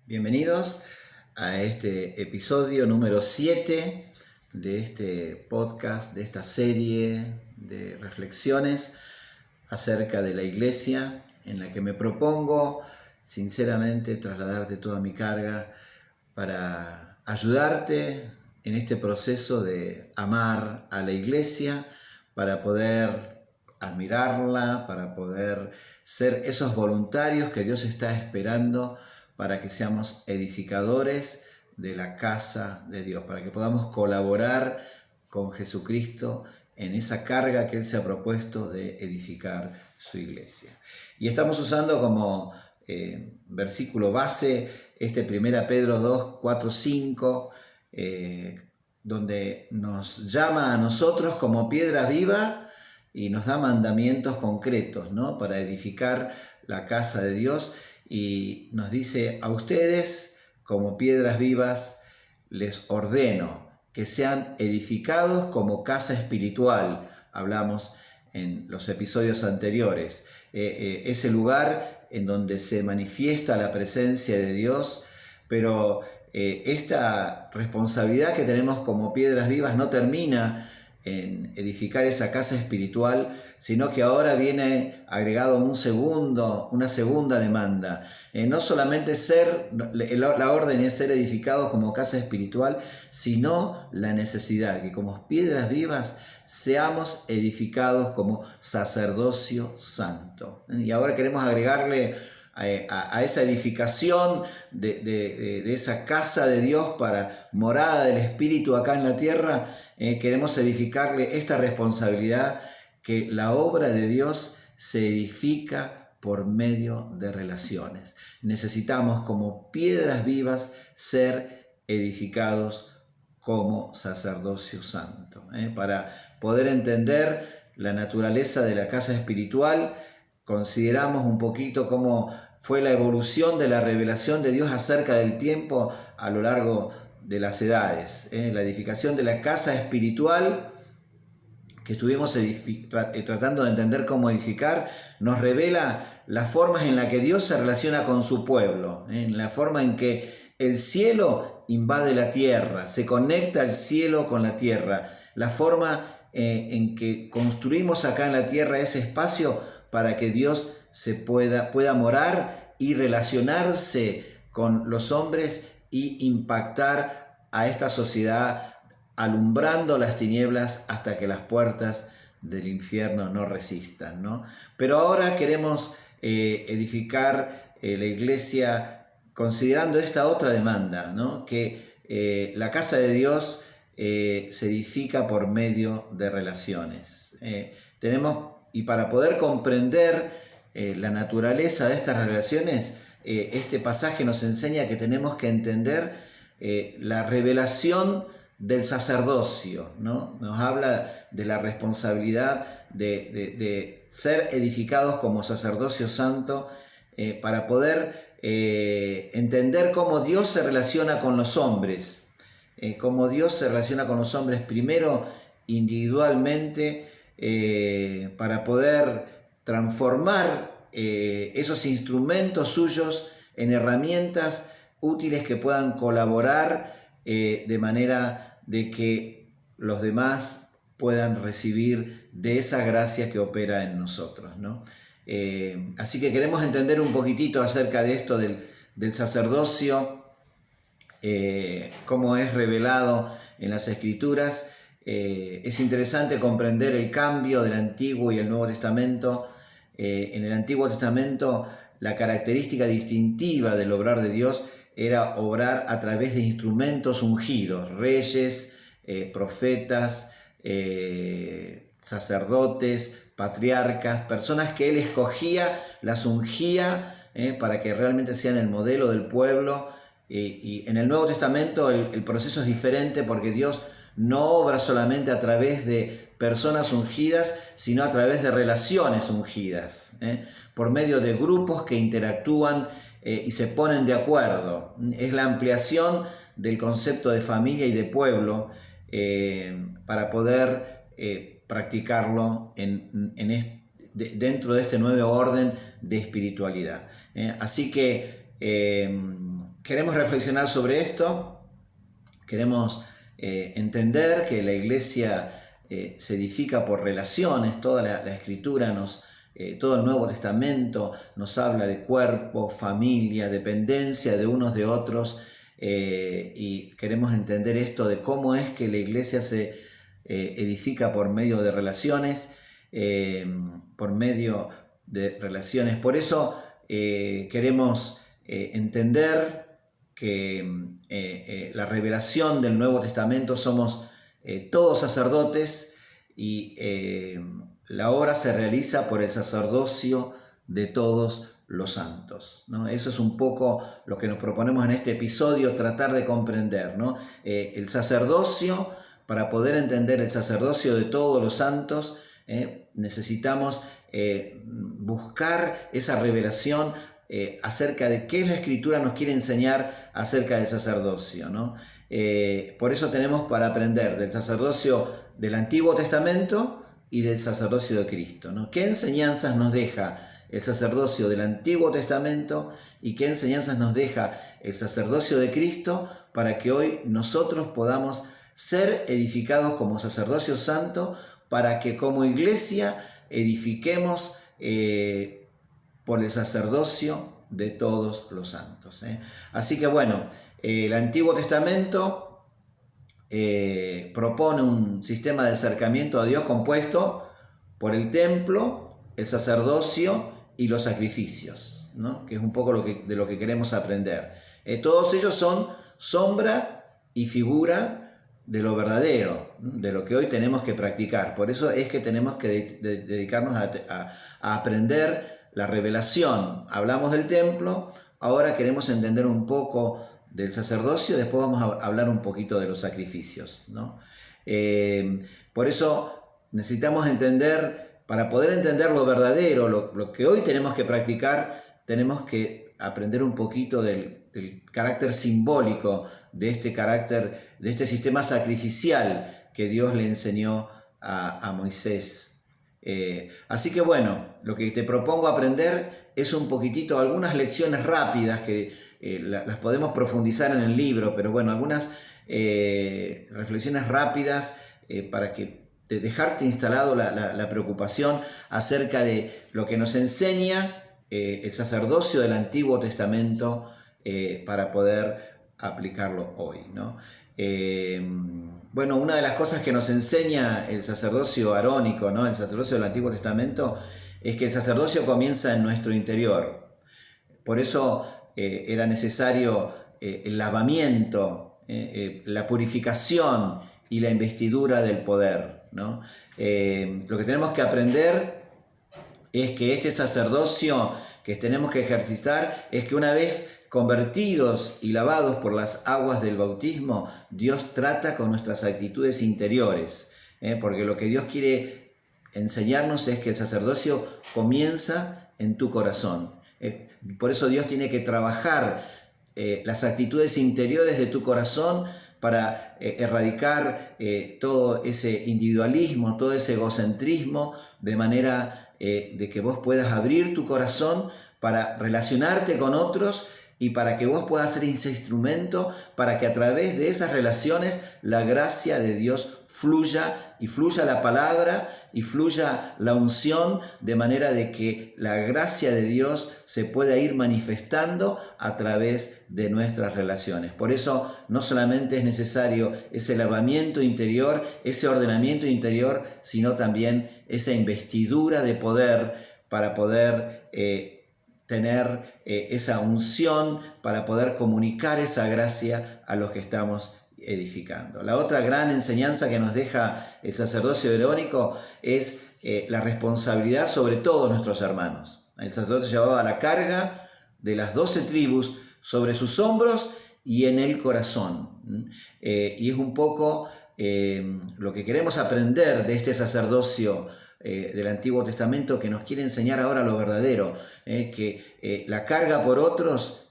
Bienvenidos a este episodio número 7 de este podcast, de esta serie de reflexiones acerca de la iglesia, en la que me propongo sinceramente trasladarte toda mi carga para ayudarte en este proceso de amar a la iglesia, para poder admirarla, para poder ser esos voluntarios que Dios está esperando para que seamos edificadores de la casa de Dios, para que podamos colaborar con Jesucristo en esa carga que Él se ha propuesto de edificar su iglesia. Y estamos usando como versículo base este 1 Pedro 2, 4, 5, donde nos llama a nosotros como piedra viva y nos da mandamientos concretos, ¿no?, para edificar la casa de Dios, y nos dice: a ustedes como piedras vivas les ordeno que sean edificados como casa espiritual. Hablamos en los episodios anteriores, ese lugar en donde se manifiesta la presencia de Dios, pero esta responsabilidad que tenemos como piedras vivas no termina en edificar esa casa espiritual, sino que ahora viene agregado una segunda demanda. No solamente la orden es ser edificados como casa espiritual, sino la necesidad que como piedras vivas seamos edificados como sacerdocio santo. Y ahora queremos agregarle a esa edificación de esa casa de Dios para morada del Espíritu acá en la tierra, queremos edificarle esta responsabilidad, que la obra de Dios se edifica por medio de relaciones. Necesitamos como piedras vivas ser edificados como sacerdocio santo. Para poder entender la naturaleza de la casa espiritual, consideramos un poquito cómo fue la evolución de la revelación de Dios acerca del tiempo a lo largo de las edades. La edificación de la casa espiritual que estuvimos tratando de entender cómo edificar, nos revela las formas en las que Dios se relaciona con su pueblo, en la forma en que el cielo invade la tierra, se conecta el cielo con la tierra, la forma en que construimos acá en la tierra ese espacio para que Dios pueda morar y relacionarse con los hombres y impactar a esta sociedad, alumbrando las tinieblas hasta que las puertas del infierno no resistan, ¿no? Pero ahora queremos edificar la iglesia considerando esta otra demanda, ¿no?, que la casa de Dios se edifica por medio de relaciones. Y para poder comprender la naturaleza de estas relaciones, este pasaje nos enseña que tenemos que entender la revelación del sacerdocio, ¿no? Nos habla de la responsabilidad de ser edificados como sacerdocio santo, para poder entender cómo Dios se relaciona con los hombres, primero individualmente, para poder transformar esos instrumentos suyos en herramientas útiles que puedan colaborar de manera de que los demás puedan recibir de esa gracia que opera en nosotros, ¿no? Así que queremos entender un poquitito acerca de esto del sacerdocio, cómo es revelado en las Escrituras. Es interesante comprender el cambio del Antiguo y el Nuevo Testamento. En el Antiguo Testamento, la característica distintiva del obrar de Dios era obrar a través de instrumentos ungidos, reyes, profetas, sacerdotes, patriarcas, personas que Él escogía, las ungía para que realmente sean el modelo del pueblo. Y en el Nuevo Testamento el proceso es diferente, porque Dios no obra solamente a través de personas ungidas, sino a través de relaciones ungidas, por medio de grupos que interactúan y se ponen de acuerdo. Es la ampliación del concepto de familia y de pueblo, para poder practicarlo dentro de este nuevo orden de espiritualidad. Así que queremos reflexionar sobre esto, queremos entender que la iglesia se edifica por relaciones, toda la Escritura todo el Nuevo Testamento nos habla de cuerpo, familia, dependencia de unos de otros, y queremos entender esto de cómo es que la iglesia se edifica por medio de relaciones, Por eso queremos entender que la revelación del Nuevo Testamento somos todos sacerdotes y la obra se realiza por el sacerdocio de todos los santos, ¿no? Eso es un poco lo que nos proponemos en este episodio, tratar de comprender, ¿no? El sacerdocio, para poder entender el sacerdocio de todos los santos, necesitamos buscar esa revelación acerca de qué la Escritura nos quiere enseñar acerca del sacerdocio, ¿no? Por eso tenemos para aprender del sacerdocio del Antiguo Testamento y del sacerdocio de Cristo, ¿no? ¿Qué enseñanzas nos deja el sacerdocio del Antiguo Testamento y qué enseñanzas nos deja el sacerdocio de Cristo para que hoy nosotros podamos ser edificados como sacerdocio santo, para que como iglesia edifiquemos por el sacerdocio de todos los santos, Así que bueno, el Antiguo Testamento propone un sistema de acercamiento a Dios compuesto por el templo, el sacerdocio y los sacrificios, ¿no? Que es un poco de lo que queremos aprender. Todos ellos son sombra y figura de lo verdadero, de lo que hoy tenemos que practicar. Por eso es que tenemos que dedicarnos a aprender la revelación. Hablamos del templo, ahora queremos entender un poco del sacerdocio, después vamos a hablar un poquito de los sacrificios, ¿no? Por eso necesitamos entender, para poder entender lo verdadero, lo que hoy tenemos que practicar, tenemos que aprender un poquito del carácter simbólico de este sistema sacrificial que Dios le enseñó a Moisés. Así que bueno, lo que te propongo aprender es un poquitito, algunas lecciones rápidas que las podemos profundizar en el libro, pero bueno, algunas reflexiones rápidas para que dejarte instalado la preocupación acerca de lo que nos enseña el sacerdocio del Antiguo Testamento para poder aplicarlo hoy, ¿no? Bueno, una de las cosas que nos enseña el sacerdocio arónico, ¿no? El sacerdocio del Antiguo Testamento, es que el sacerdocio comienza en nuestro interior. Por eso era necesario el lavamiento, la purificación y la investidura del poder, ¿no? Lo que tenemos que aprender es que este sacerdocio que tenemos que ejercitar es que una vez convertidos y lavados por las aguas del bautismo, Dios trata con nuestras actitudes interiores, porque lo que Dios quiere enseñarnos es que el sacerdocio comienza en tu corazón. Por eso Dios tiene que trabajar las actitudes interiores de tu corazón para erradicar todo ese individualismo, todo ese egocentrismo, de manera de que vos puedas abrir tu corazón para relacionarte con otros y para que vos puedas ser ese instrumento para que a través de esas relaciones la gracia de Dios fluya, y fluya la palabra y fluya la unción, de manera de que la gracia de Dios se pueda ir manifestando a través de nuestras relaciones. Por eso no solamente es necesario ese lavamiento interior, ese ordenamiento interior, sino también esa investidura de poder para poder tener esa unción, para poder comunicar esa gracia a los que estamos edificando. La otra gran enseñanza que nos deja el sacerdocio arónico es la responsabilidad sobre todos nuestros hermanos. El sacerdote llevaba la carga de las 12 tribus sobre sus hombros y en el corazón. Y es un poco lo que queremos aprender de este sacerdocio del Antiguo Testamento, que nos quiere enseñar ahora lo verdadero, que la carga por otros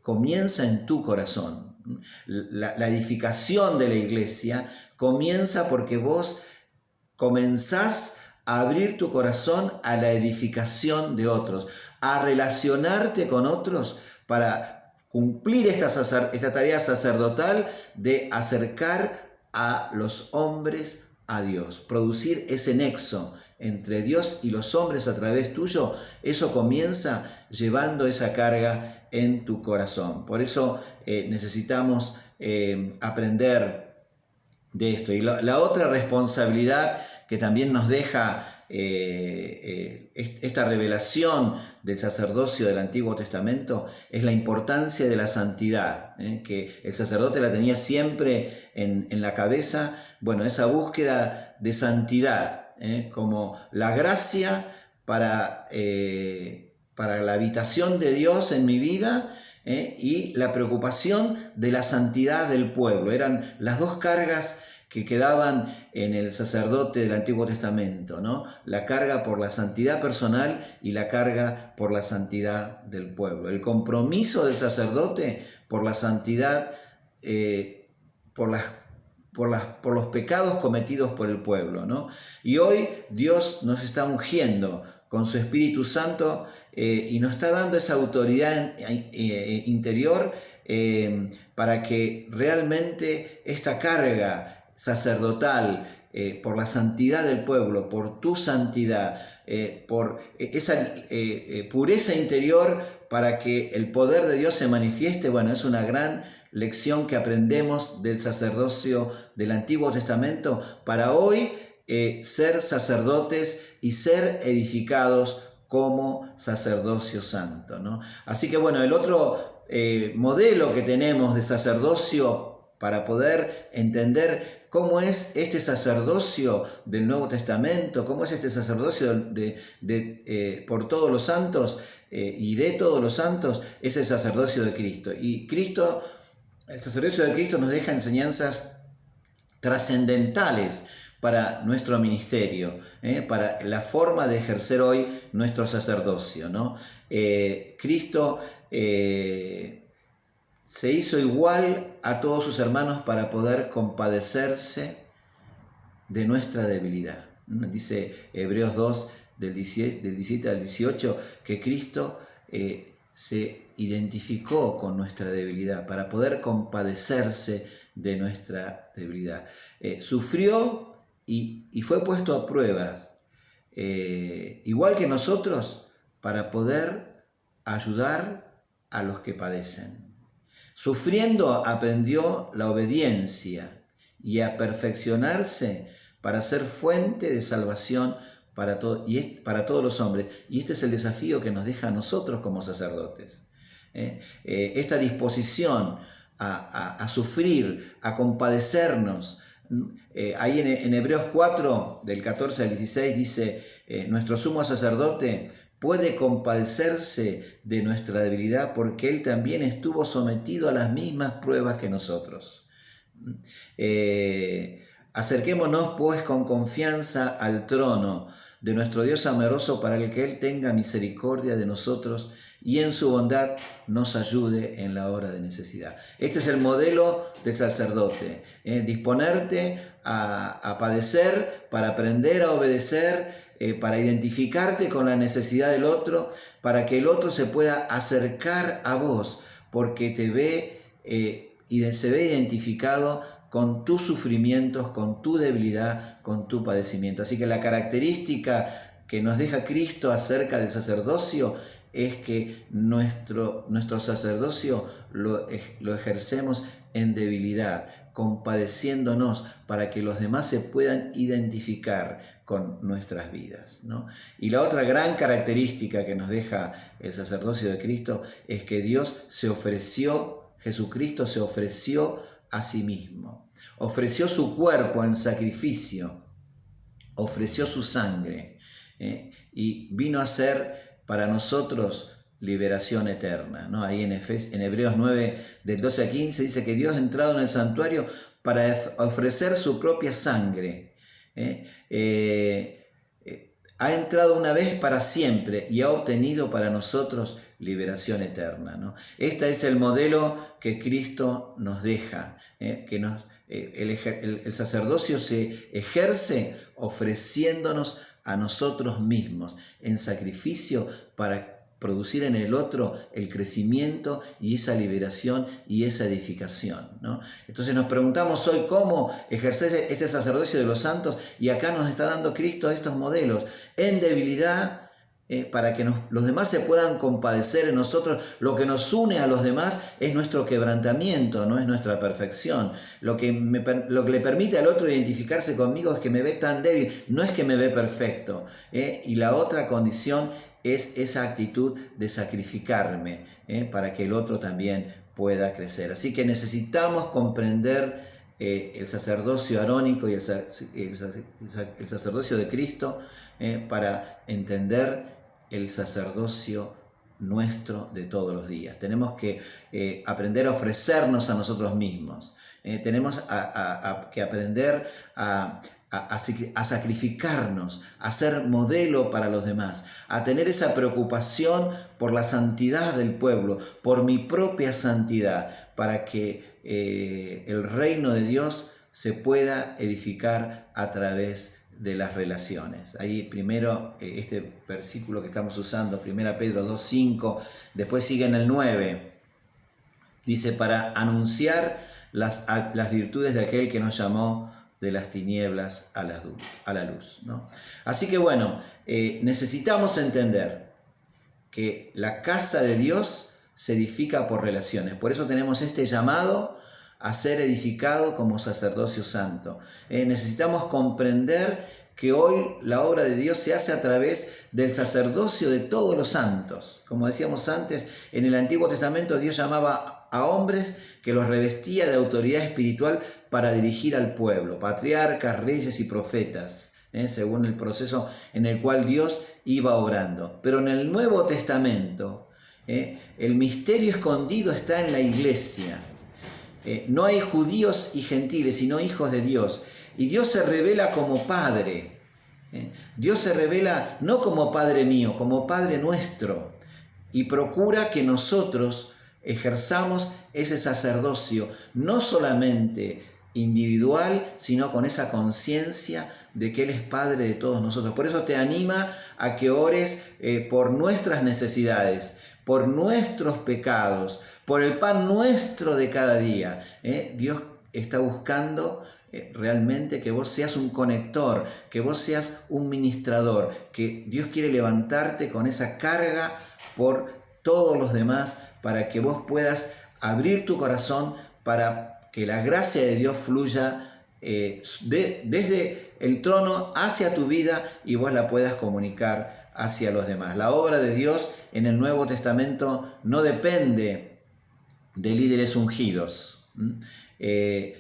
comienza en tu corazón. La edificación de la iglesia comienza porque vos comenzás a abrir tu corazón a la edificación de otros, a relacionarte con otros para cumplir esta tarea sacerdotal de acercar a los hombres a Dios, producir ese nexo entre Dios y los hombres a través tuyo. Eso comienza llevando esa carga en tu corazón. Por eso necesitamos aprender de esto. Y la otra responsabilidad que también nos deja esta revelación del sacerdocio del Antiguo Testamento es la importancia de la santidad, que el sacerdote la tenía siempre en la cabeza. Bueno, esa búsqueda de santidad, como la gracia para la habitación de Dios en mi vida, y la preocupación de la santidad del pueblo. Eran las dos cargas que quedaban en el sacerdote del Antiguo Testamento, ¿no? La carga por la santidad personal y la carga por la santidad del pueblo. El compromiso del sacerdote por la santidad, por los pecados cometidos por el pueblo, ¿no? Y hoy Dios nos está ungiendo con su Espíritu Santo y nos está dando esa autoridad interior para que realmente esta carga sacerdotal, por la santidad del pueblo, por tu santidad, por esa pureza interior para que el poder de Dios se manifieste. Bueno, es una gran lección que aprendemos del sacerdocio del Antiguo Testamento para hoy ser sacerdotes y ser edificados como sacerdocio santo, ¿no? Así que bueno, el otro modelo que tenemos de sacerdocio para poder entender cómo es este sacerdocio del Nuevo Testamento, cómo es este sacerdocio por todos los santos y de todos los santos, es el sacerdocio de Cristo. Y Cristo, el sacerdocio de Cristo nos deja enseñanzas trascendentales para nuestro ministerio, para la forma de ejercer hoy nuestro sacerdocio, ¿no? Cristo se hizo igual a todos sus hermanos para poder compadecerse de nuestra debilidad. Dice Hebreos 2, del 17 al 18, que Cristo se identificó con nuestra debilidad para poder compadecerse de nuestra debilidad. Sufrió y fue puesto a pruebas, igual que nosotros, para poder ayudar a los que padecen. Sufriendo aprendió la obediencia y a perfeccionarse para ser fuente de salvación para todos los hombres. Y este es el desafío que nos deja a nosotros como sacerdotes. Esta disposición a sufrir, a compadecernos. Ahí en Hebreos 4, del 14 al 16, dice, nuestro sumo sacerdote puede compadecerse de nuestra debilidad porque Él también estuvo sometido a las mismas pruebas que nosotros. Acerquémonos pues con confianza al trono de nuestro Dios amoroso para el que Él tenga misericordia de nosotros y en su bondad nos ayude en la hora de necesidad. Este es el modelo de sacerdote, disponerte a padecer para aprender a obedecer, para identificarte con la necesidad del otro, para que el otro se pueda acercar a vos, porque te ve y se ve identificado con tus sufrimientos, con tu debilidad, con tu padecimiento. Así que la característica que nos deja Cristo acerca del sacerdocio es que nuestro sacerdocio lo ejercemos en debilidad, compadeciéndonos para que los demás se puedan identificar con nuestras vidas, ¿no? Y la otra gran característica que nos deja el sacerdocio de Cristo es que Jesucristo se ofreció a sí mismo, ofreció su cuerpo en sacrificio, ofreció su sangre, y vino a ser para nosotros liberación eterna, ¿no? Ahí en Hebreos 9, del 12 a 15, dice que Dios ha entrado en el santuario para ofrecer su propia sangre. Ha entrado una vez para siempre y ha obtenido para nosotros liberación eterna, ¿no? Este es el modelo que Cristo nos deja, el sacerdocio se ejerce ofreciéndonos a nosotros mismos en sacrificio para producir en el otro el crecimiento y esa liberación y esa edificación, ¿no? Entonces nos preguntamos hoy cómo ejercer este sacerdocio de los santos, y acá nos está dando Cristo estos modelos en debilidad, para que los demás se puedan compadecer en nosotros. Lo que nos une a los demás es nuestro quebrantamiento, no es nuestra perfección. Lo que le permite al otro identificarse conmigo es que me ve tan débil, no es que me ve perfecto. Y la otra condición es esa actitud de sacrificarme, para que el otro también pueda crecer. Así que necesitamos comprender el sacerdocio arónico y el sacerdocio de Cristo, para entender el sacerdocio nuestro de todos los días. Tenemos que aprender a ofrecernos a nosotros mismos. Tenemos que aprender a sacrificarnos, a ser modelo para los demás, a tener esa preocupación por la santidad del pueblo, por mi propia santidad, para que el reino de Dios se pueda edificar a través de las relaciones. Ahí primero este versículo que estamos usando, 1 Pedro 2:5, después sigue en el 9, dice: para anunciar las virtudes de aquel que nos llamó de las tinieblas a la luz, ¿no? Así que bueno, necesitamos entender que la casa de Dios se edifica por relaciones. Por eso tenemos este llamado a ser edificado como sacerdocio santo. Necesitamos comprender que hoy la obra de Dios se hace a través del sacerdocio de todos los santos. Como decíamos antes, en el Antiguo Testamento Dios llamaba a hombres que los revestía de autoridad espiritual para dirigir al pueblo, patriarcas, reyes y profetas, según el proceso en el cual Dios iba obrando. Pero en el Nuevo Testamento, el misterio escondido está en la iglesia. No hay judíos y gentiles, sino hijos de Dios. Y Dios se revela como Padre. Dios se revela no como Padre mío, como Padre nuestro. Y procura que nosotros ejerzamos ese sacerdocio, no solamente individual, sino con esa conciencia de que Él es Padre de todos nosotros. Por eso te anima a que ores por nuestras necesidades, por nuestros pecados, por el pan nuestro de cada día. Dios está buscando realmente que vos seas un conector, que vos seas un ministrador, que Dios quiere levantarte con esa carga por todos los demás, para que vos puedas abrir tu corazón para que la gracia de Dios fluya desde el trono hacia tu vida y vos la puedas comunicar hacia los demás. La obra de Dios en el Nuevo Testamento no depende de líderes ungidos,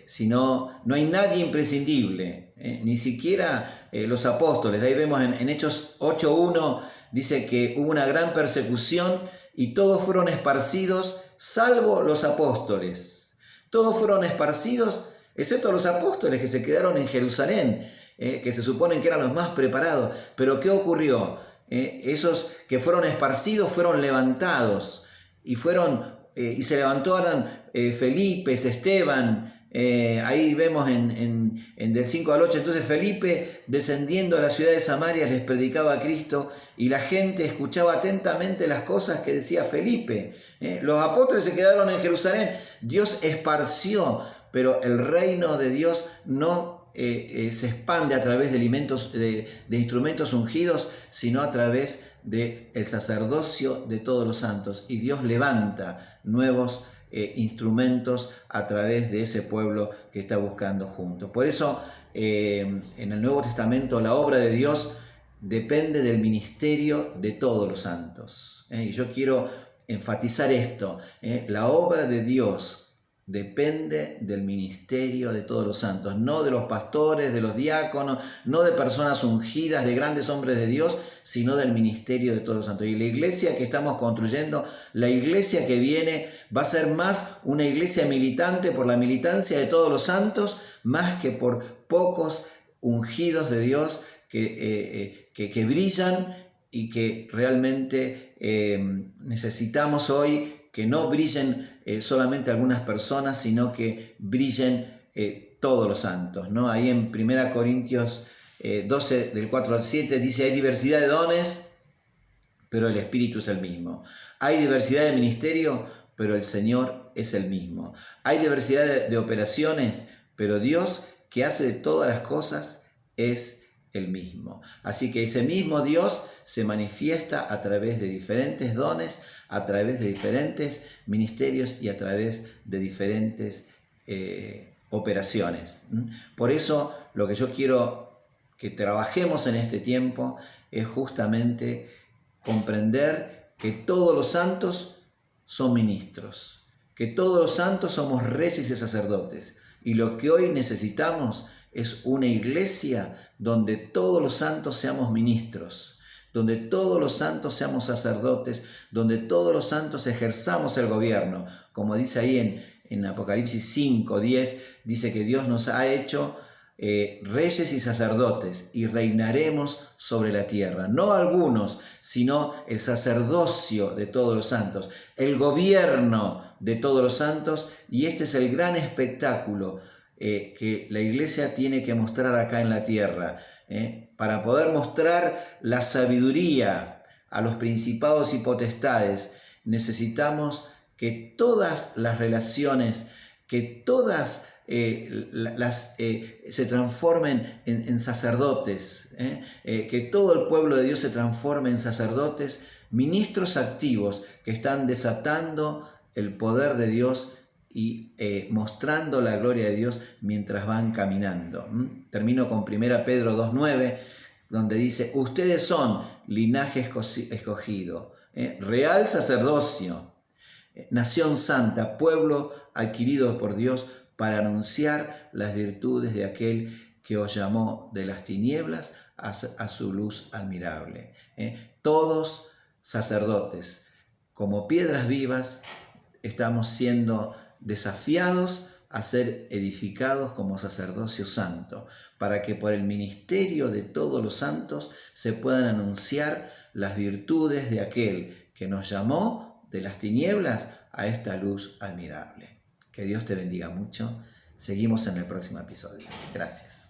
sino no hay nadie imprescindible, ni siquiera los apóstoles. Ahí vemos en Hechos 8:1, dice que hubo una gran persecución y todos fueron esparcidos, salvo los apóstoles. Todos fueron esparcidos, excepto los apóstoles que se quedaron en Jerusalén, que se suponen que eran los más preparados. Pero ¿qué ocurrió? Esos que fueron esparcidos fueron levantados y se levantaron Felipe, Esteban. Ahí vemos del 5 al 8, entonces Felipe, descendiendo a la ciudad de Samaria, les predicaba a Cristo y la gente escuchaba atentamente las cosas que decía Felipe. Los apóstoles se quedaron en Jerusalén, Dios esparció, pero el reino de Dios no se expande a través de instrumentos ungidos, sino a través del sacerdocio de todos los santos, y Dios levanta nuevos instrumentos a través de ese pueblo que está buscando juntos. Por eso en el Nuevo Testamento la obra de Dios depende del ministerio de todos los santos. Y yo quiero enfatizar esto, la obra de Dios depende del ministerio de todos los santos, no de los pastores, de los diáconos, no de personas ungidas, de grandes hombres de Dios, sino del ministerio de todos los santos. Y la iglesia que estamos construyendo, la iglesia que viene, va a ser más una iglesia militante por la militancia de todos los santos, más que por pocos ungidos de Dios que brillan y que realmente necesitamos hoy que no brillen solamente algunas personas, sino que brillen todos los santos, ¿no? Ahí en 1 Corintios 12, del 4 al 7, dice: hay diversidad de dones, pero el Espíritu es el mismo. Hay diversidad de ministerio, pero el Señor es el mismo. Hay diversidad de operaciones, pero Dios, que hace de todas las cosas, es el mismo. Así que ese mismo Dios se manifiesta a través de diferentes dones, a través de diferentes ministerios y a través de diferentes operaciones. Por eso lo que yo quiero que trabajemos en este tiempo es justamente comprender que todos los santos son ministros, que todos los santos somos reyes y sacerdotes, y lo que hoy necesitamos es una iglesia donde todos los santos seamos ministros, donde todos los santos seamos sacerdotes, donde todos los santos ejerzamos el gobierno, como dice ahí en Apocalipsis 5:10, dice que Dios nos ha hecho reyes y sacerdotes, y reinaremos sobre la tierra. No algunos, sino el sacerdocio de todos los santos, el gobierno de todos los santos, y este es el gran espectáculo que la iglesia tiene que mostrar acá en la tierra, para poder mostrar la sabiduría a los principados y potestades. Necesitamos que todas las relaciones, que todas se transformen en sacerdotes, que todo el pueblo de Dios se transforme en sacerdotes, ministros activos que están desatando el poder de Dios y mostrando la gloria de Dios mientras van caminando. Termino con 1 Pedro 2:9, donde dice: ustedes son linaje escogido, real sacerdocio, nación santa, pueblo adquirido por Dios, para anunciar las virtudes de aquel que os llamó de las tinieblas a su luz admirable. Todos sacerdotes, como piedras vivas, estamos siendo desafiados a ser edificados como sacerdocio santo, para que por el ministerio de todos los santos se puedan anunciar las virtudes de aquel que nos llamó de las tinieblas a esta luz admirable. Que Dios te bendiga mucho. Seguimos en el próximo episodio. Gracias.